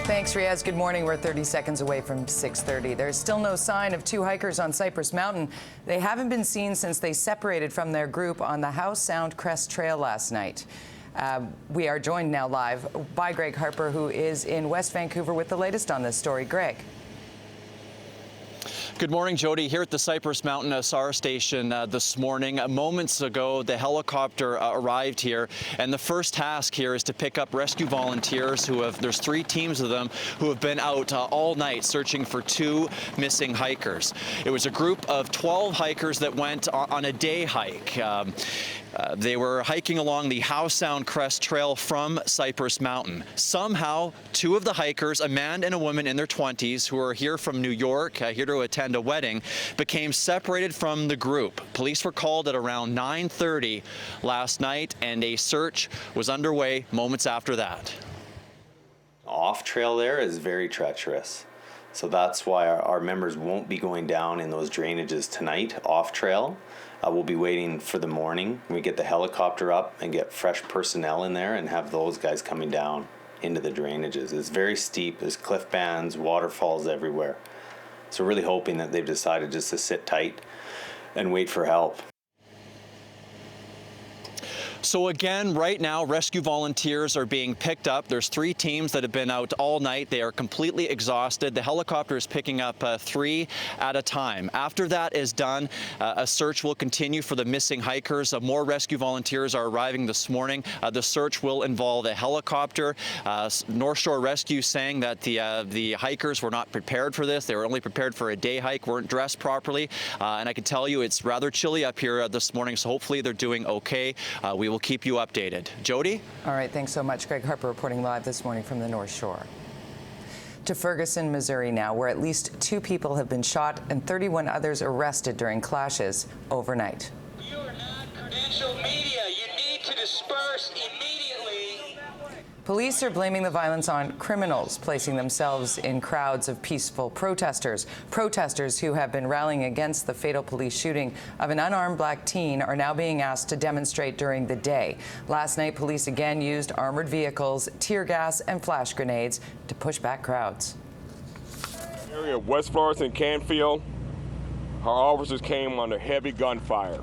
Thanks, Riaz. Good morning. We're 30 seconds away from 6:30. There's still no sign of two hikers on Cypress Mountain. They haven't been seen since they separated from their group on the Howe Sound Crest Trail last night. We are joined now live by Greg Harper, who is in West Vancouver with the latest on this story. Greg. Good morning, Jody. Here at the Cypress Mountain SAR station this morning. Moments ago, the helicopter arrived here, and the first task here is to pick up rescue volunteers there's 3 teams of them who have been out all night searching for 2 missing hikers. It was a group of 12 hikers that went on a day hike. They were hiking along the Howe Sound Crest Trail from Cypress Mountain. Somehow, 2 of the hikers, a man and a woman in their 20s, who are here from New York, here to attend a wedding, became separated from the group. Police were called at around 9:30 last night, and a search was underway moments after that. Off trail there is very treacherous. So that's why our members won't be going down in those drainages tonight off trail. We'll be waiting for the morning. We get the helicopter up and get fresh personnel in there and have those guys coming down into the drainages. It's very steep. There's cliff bands, waterfalls everywhere. So really hoping that they've decided just to sit tight and wait for help. So again, right now, rescue volunteers are being picked up. There's 3 teams that have been out all night. They are completely exhausted. The helicopter is picking up 3 at a time. After that is done, a search will continue for the missing hikers. More rescue volunteers are arriving this morning. The search will involve a helicopter. North Shore Rescue saying that the hikers were not prepared for this. They were only prepared for a day hike, weren't dressed properly. And I can tell you it's rather chilly up here this morning, so hopefully they're doing okay. We will keep you updated. Jody? All right, thanks so much. Greg Harper reporting live this morning from the North Shore. To Ferguson, Missouri now, where at least 2 people have been shot and 31 others arrested during clashes overnight. You are not credentialed media. You need to disperse immediately. Police are blaming the violence on criminals, placing themselves in crowds of peaceful protesters. Protesters who have been rallying against the fatal police shooting of an unarmed black teen are now being asked to demonstrate during the day. Last night, police again used armored vehicles, tear gas, and flash grenades to push back crowds. Area of West Florence and Canfield, our officers came under heavy gunfire.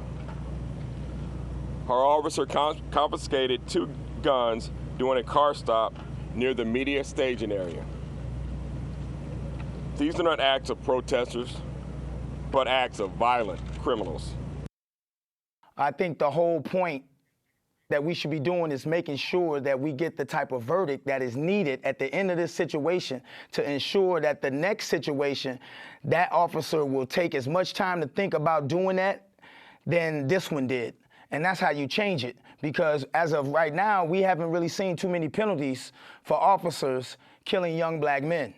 Our officer confiscated 2 guns during a car stop near the media staging area. These are not acts of protesters, but acts of violent criminals. I think the whole point that we should be doing is making sure that we get the type of verdict that is needed at the end of this situation to ensure that the next situation, that officer will take as much time to think about doing that than this one did. And that's how you change it, because as of right now, we haven't really seen too many penalties for officers killing young black men.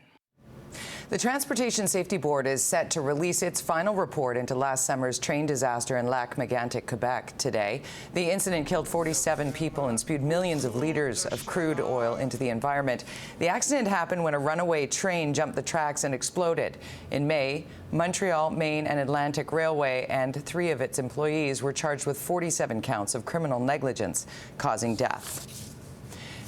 The Transportation Safety Board is set to release its final report into last summer's train disaster in Lac-Mégantic, Quebec today. The incident killed 47 people and spewed millions of liters of crude oil into the environment. The accident happened when a runaway train jumped the tracks and exploded. In May, Montreal, Maine, and Atlantic Railway and 3 of its employees were charged with 47 counts of criminal negligence, causing death.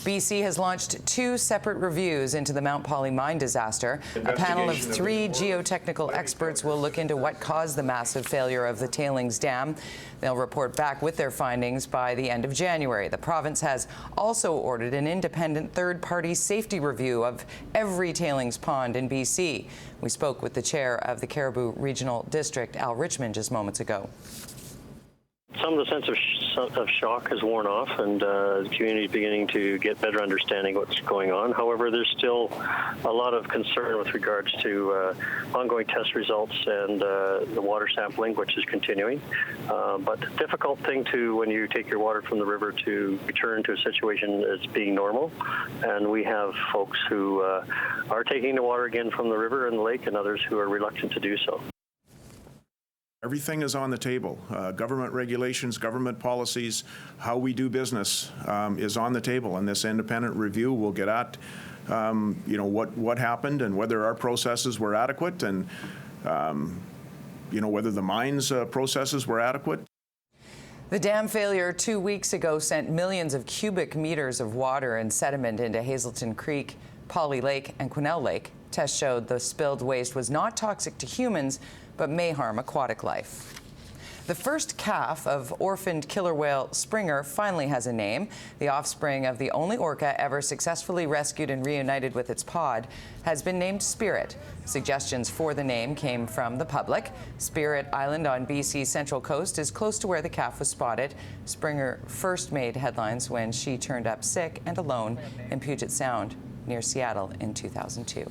BC has launched 2 separate reviews into the Mount Polley mine disaster. A panel of 3 geotechnical experts will look into what caused the massive failure of the tailings dam. They'll report back with their findings by the end of January. The province has also ordered an independent third-party safety review of every tailings pond in BC. We spoke with the chair of the Cariboo Regional District, Al Richmond, just moments ago. Some of the sense of shock has worn off, and the community is beginning to get better understanding of what's going on. However, there's still a lot of concern with regards to ongoing test results and the water sampling, which is continuing. But difficult thing when you take your water from the river to return to a situation as being normal. And we have folks who are taking the water again from the river and the lake, and others who are reluctant to do so. Everything is on the table. Government regulations, government policies, how we do business is on the table, and this independent review will get at what happened and whether our processes were adequate, and whether the mine's processes were adequate. The dam failure 2 weeks ago sent millions of cubic meters of water and sediment into Hazelton Creek, Polley Lake, and Quesnel Lake. Tests showed the spilled waste was not toxic to humans, but may harm aquatic life. The first calf of orphaned killer whale Springer finally has a name. The offspring of the only orca ever successfully rescued and reunited with its pod has been named Spirit. Suggestions for the name came from the public. Spirit Island on BC's Central Coast is close to where the calf was spotted. Springer first made headlines when she turned up sick and alone in Puget Sound near Seattle in 2002.